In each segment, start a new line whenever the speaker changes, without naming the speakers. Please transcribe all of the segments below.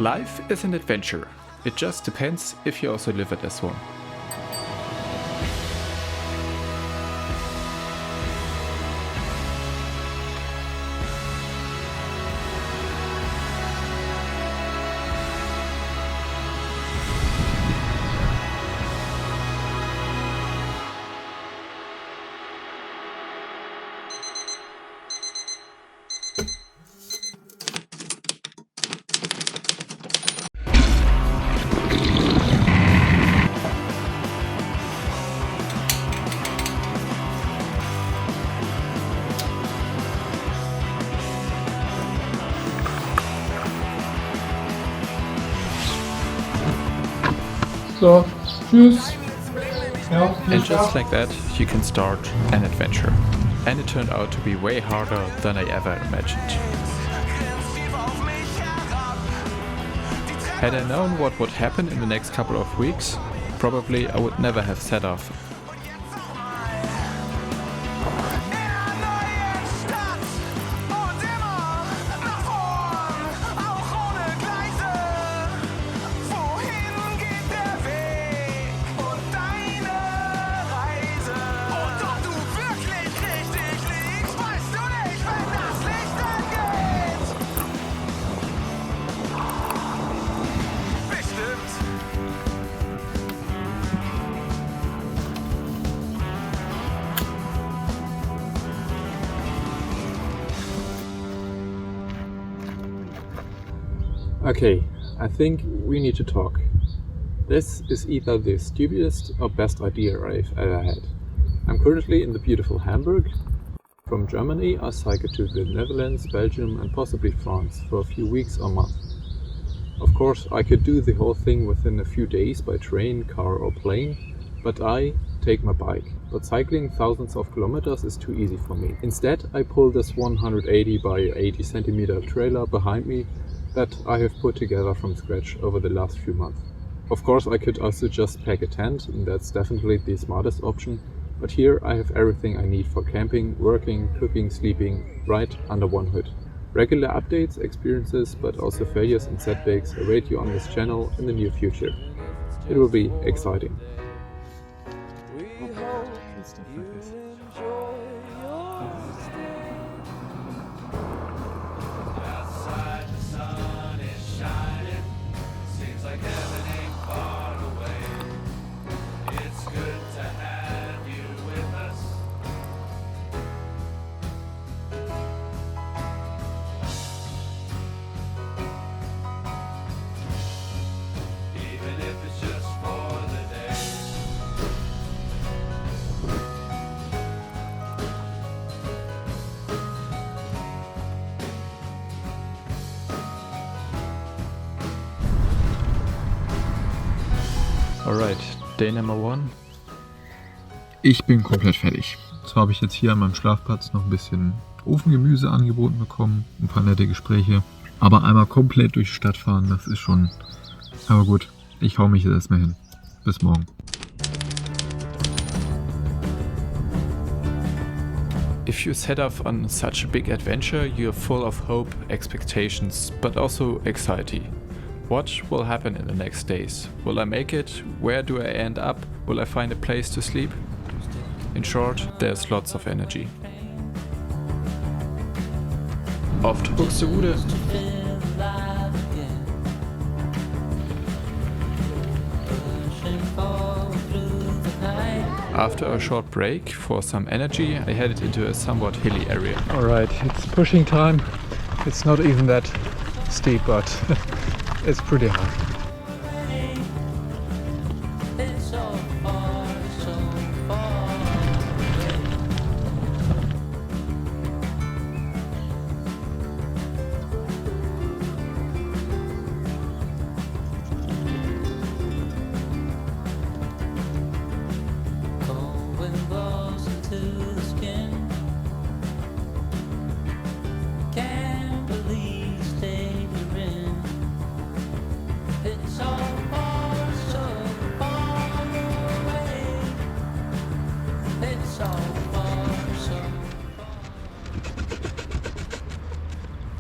Life is an adventure. It just depends if you also live it as one.
So, tschüss. Ja, viel
And just
Spaß.
like that, you can start an adventure. And it turned out to be way harder than I ever imagined. Had I known what would happen in the next couple of weeks, probably I would never have set off.
Okay, I think we need to talk. This is either the stupidest or best idea I've ever had. I'm currently in the beautiful Hamburg. From Germany, I cycle to the Netherlands, Belgium, and possibly France for a few weeks or months. Of course, I could do the whole thing within a few days by train, car, or plane, but I take my bike. But cycling thousands of kilometers is too easy for me. Instead, I pull this 180 by 80 centimeter trailer behind me that I have put together from scratch over the last few months. Of course, I could also just pack a tent, and that's definitely the smartest option, but here I have everything I need for camping, working, cooking, sleeping, right under one hood. Regular updates, experiences, but also failures and setbacks await you on this channel in the near future. It will be exciting.
Alright, day number 1.
Ich bin komplett fertig. Zwar habe ich jetzt hier an meinem Schlafplatz noch ein bisschen Ofengemüse angeboten bekommen, ein paar nette Gespräche, aber einmal komplett durch die Stadt fahren, das ist schon... Aber gut, ich hau mich jetzt erstmal hin. Bis morgen.
If you set off on such a big adventure, you're full of hope, expectations, but also anxiety. What will happen in the next days? Will I make it? Where do I end up? Will I find a place to sleep? In short, there's lots of energy. Auf zu Buxtehude! After a short break for some energy, I headed into a somewhat hilly area.
Alright, it's pushing time. It's not even that steep, but it's pretty high.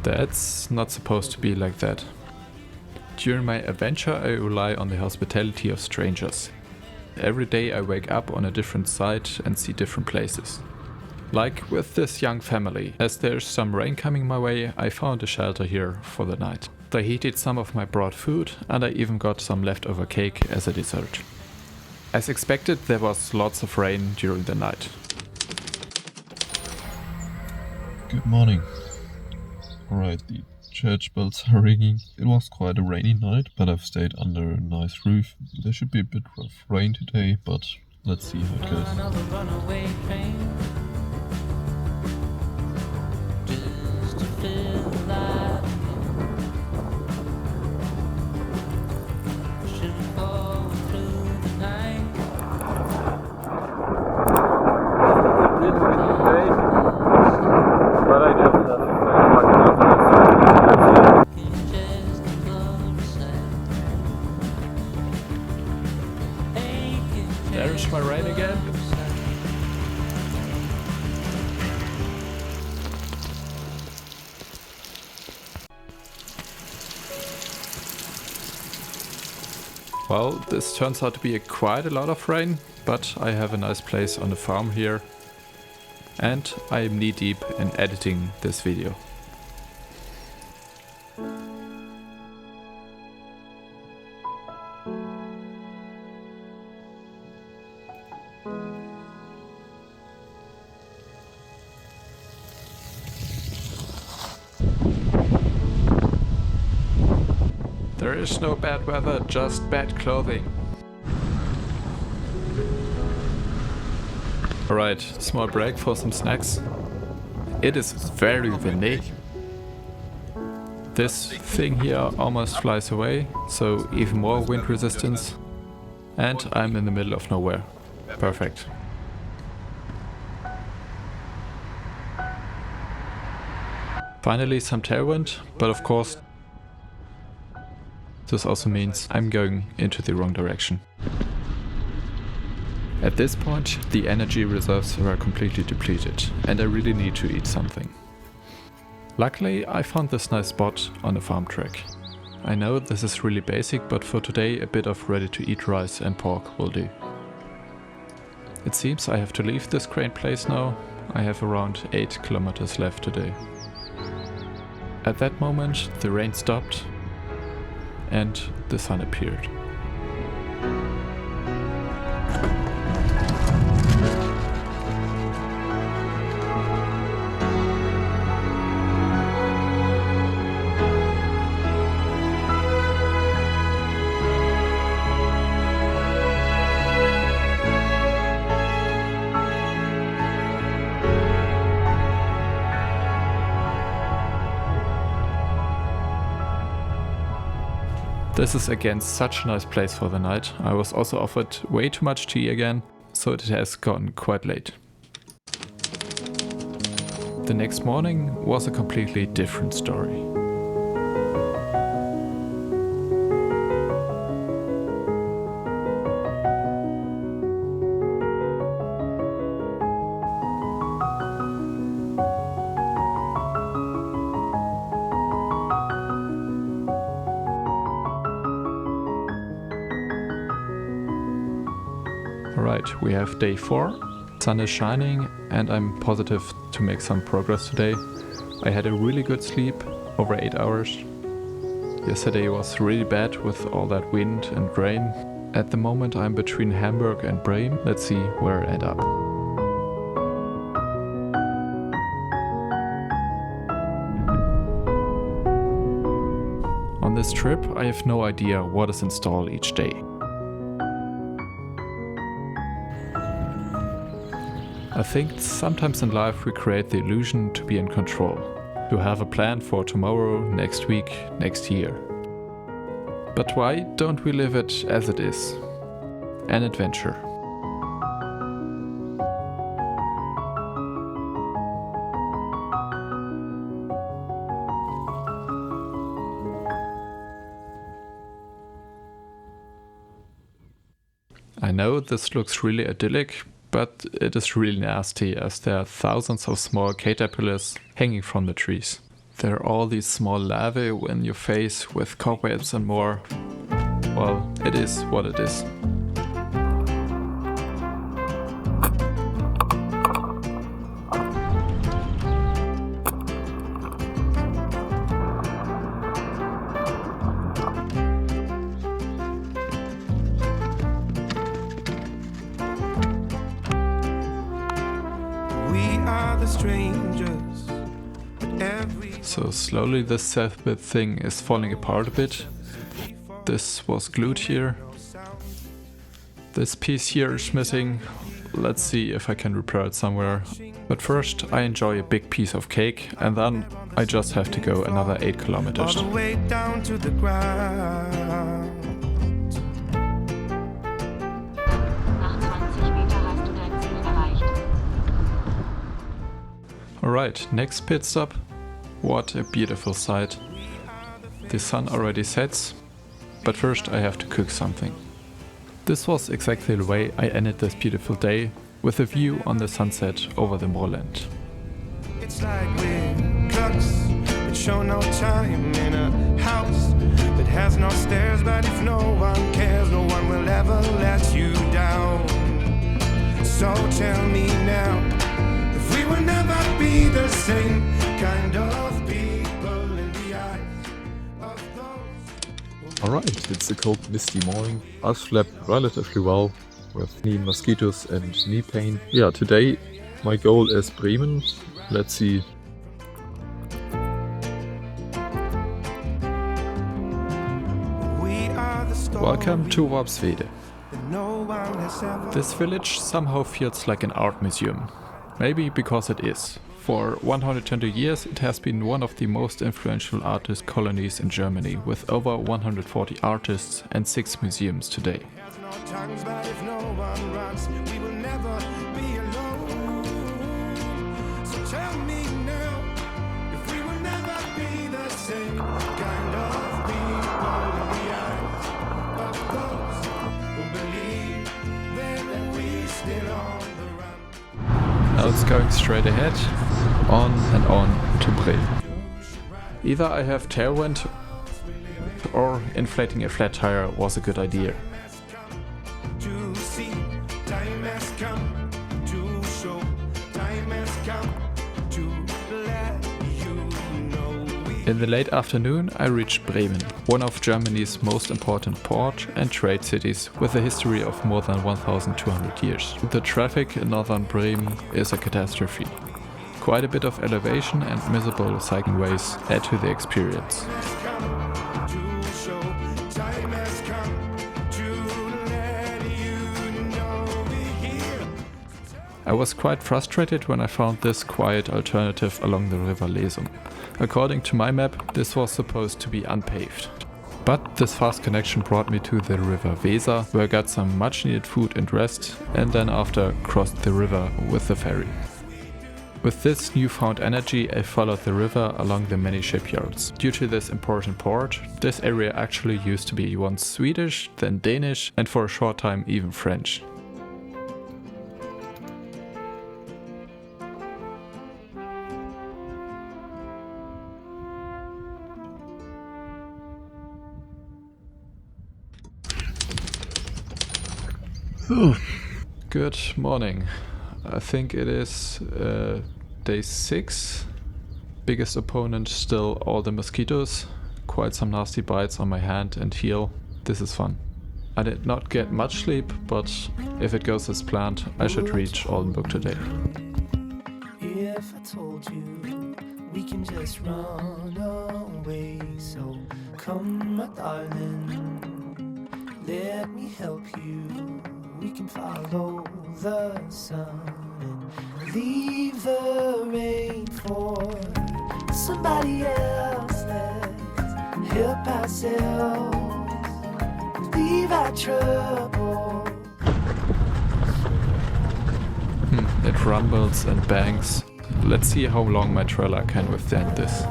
That's not supposed to be like that. During my adventure, I rely on the hospitality of strangers. Every day I wake up on a different site and see different places. Like with this young family. As there's some rain coming my way, I found a shelter here for the night. They heated some of my brought food and I even got some leftover cake as a dessert. As expected, there was lots of rain during the night.
Good morning. Alright, the church bells are ringing. It was quite a rainy night, but I've stayed under a nice roof. There should be a bit of rain today, but let's see how it goes.
Another runaway train, just to feel alive again. Should fall through the night.
But I just
Just close and
There's my rain again. Well, this turns out to be quite a lot of rain, but I have a nice place on the farm here. And I am knee deep in editing this video. There is no bad weather, just bad clothing. Alright, small break for some snacks. It is very windy. This thing here almost flies away, so even more wind resistance. And I'm in the middle of nowhere. Perfect. Finally some tailwind, but of course this also means I'm going into the wrong direction. At this point, the energy reserves were completely depleted and I really need to eat something. Luckily, I found this nice spot on the farm track. I know this is really basic, but for today a bit of ready-to-eat rice and pork will do. It seems I have to leave this crane place now. I have around 8 kilometers left today. At that moment, the rain stopped and the sun appeared. This is again such a nice place for the night. I was also offered way too much tea again, so it has gotten quite late. The next morning was a completely different story. Alright, we have day 4. Sun is shining and I'm positive to make some progress today. I had a really good sleep, over 8 hours. Yesterday was really bad with all that wind and rain. At the moment I'm between Hamburg and Bremen. Let's see where I end up. On this trip I have no idea what is installed each day. I think sometimes in life we create the illusion to be in control, to have a plan for tomorrow, next week, next year. But why don't we live it as it is? An adventure. I know this looks really idyllic, but it is really nasty as there are thousands of small caterpillars hanging from the trees. There are all these small larvae in your face with cobwebs and more. Well, it is what it is.
We are the strangers, but every
So slowly this Sabbath thing is falling apart a bit. This was glued here. This piece here is missing. Let's see if I can repair it somewhere. But first I enjoy a big piece of cake and then I just have to go another 8
all
kilometers.
the way down to the ground.
Nach 20 Meter hast du dein Ziel erreicht.
Alright, next pit stop. What a beautiful sight. The sun already sets, but first I have to cook something. This was exactly the way I ended this beautiful day, with a view on the sunset over the moorland.
It's like we're clocks that show no time in a house that has no stairs. But if no one cares, no one will ever let you down. So tell me now, if we will never be the same kind of people in the eyes of those.
Alright, it's a cold, misty morning. I slept relatively well with knee mosquitoes and knee pain. Yeah, today my goal is Bremen. Let's see.
We are the story
Welcome to Worpswede.
that no one has ever.
This village somehow feels like an art museum. Maybe because it is. For 120 years it has been one of the most influential artist colonies in Germany, with over 140 artists and 6 museums today.
Has no tongues, but if no one runs, we will never be alone. So tell me now, if we will never be the same kind of people in the eyes of those who believe that we're still on the run.
Now it's going straight ahead, on and on to Bremen. Either I have tailwind or inflating a flat tire was a good idea.
To see, time has come to show, time has come to let you know we
In the late afternoon I reached Bremen, one of Germany's most important port and trade cities with a history of more than 1,200 years. The traffic in northern Bremen is a catastrophe. Quite a bit of elevation and miserable cycling ways add to the experience.
to show, time has come to let you know we're here.
I was quite frustrated when I found this quiet alternative along the river Lesum. According to my map, this was supposed to be unpaved. But this fast connection brought me to the river Weser, where I got some much needed food and rest, and then after crossed the river with the ferry. With this newfound energy, I followed the river along the many shipyards. Due to this important port, this area actually used to be once Swedish, then Danish, and for a short time even French. Good morning. I think it is day 6. Biggest opponent still all the mosquitoes. Quite some nasty bites on my hand and heel. This is fun. I did not get much sleep, but if it goes as planned, I should reach Oldenburg today.
If I told you we can just run away, so come, my darling, let me help you. We can follow the sun and leave the rain for somebody else. Let's help ourselves, leave our trouble.
It rumbles and bangs. Let's see how long my trailer can withstand this.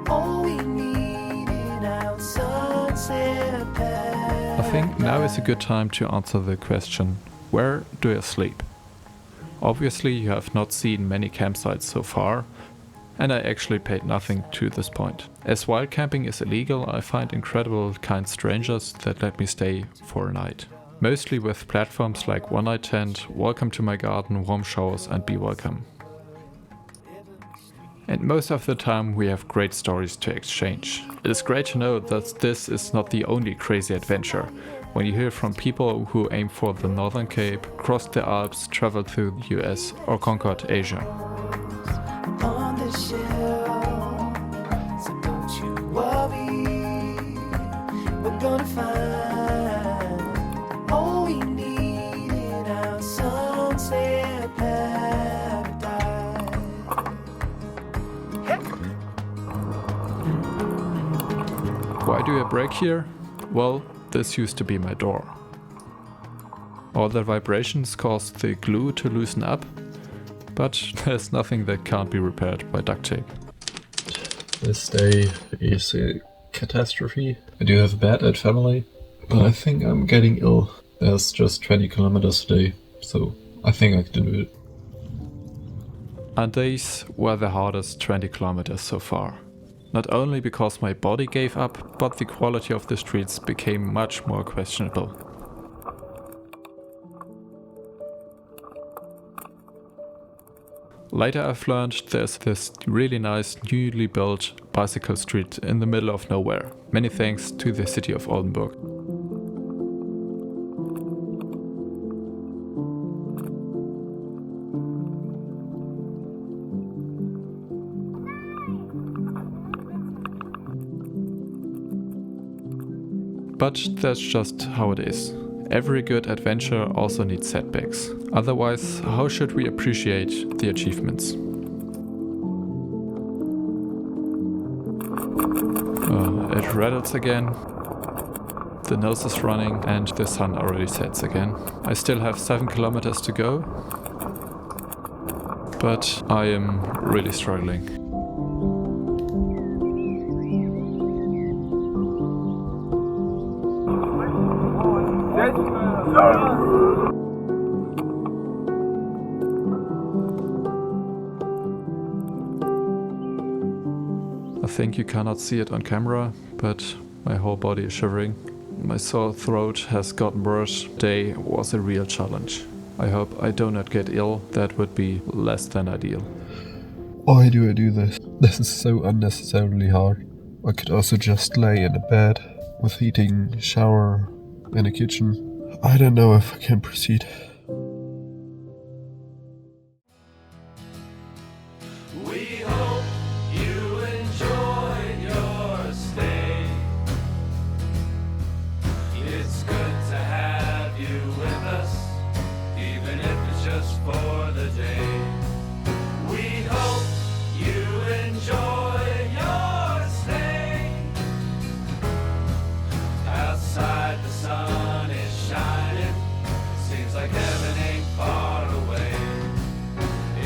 All we need in our sunset path.
I think now is a good time to answer the question, where do I sleep? Obviously you have not seen many campsites so far, And I actually paid nothing to this point. As wild camping is illegal, I find incredible kind strangers that let me stay for a night. Mostly with platforms like One Night Tent, Welcome to My Garden, Warm Showers and Be Welcome. And most of the time we have great stories to exchange. It is great to know that this is not the only crazy adventure. When you hear from people who aim for the Northern Cape, crossed the Alps, traveled through the US or conquered Asia.
On the shelf, so don't you worry, we're gonna find all we need in our sunset paradise.
Why do I brake here? Well, this used to be my door. All the vibrations caused the glue to loosen up, but there's nothing that can't be repaired by duct tape.
This day is a catastrophe. I do have a bad at family, but I think I'm getting ill. There's just 20 kilometers a day, so I think I can do it.
And these were the hardest 20 kilometers so far. Not only because my body gave up, but the quality of the streets became much more questionable. Later I've learned there's this really nice newly built bicycle street in the middle of nowhere. Many thanks to the city of Oldenburg. But that's just how it is. Every good adventure also needs setbacks. Otherwise, how should we appreciate the achievements? It rattles again. The nose is running and the sun already sets again. I still have 7 kilometers to go, but I am really struggling. I think you cannot see it on camera, but my whole body is shivering. My sore throat has gotten worse. Today was a real challenge. I hope I do not get ill. That would be less than ideal.
Why do I do this? This is so unnecessarily hard. I could also just lay in a bed with heating, shower, in a kitchen. I don't know if I can proceed.
We hope you enjoyed your stay. It's good to have you with us, even if it's just for the day. We hope you enjoy your stay. Outside the sun is shining, seems like heaven ain't far away.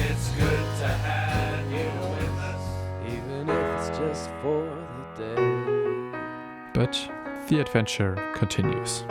It's good to have you with us, even if it's just for the day.
But the adventure continues.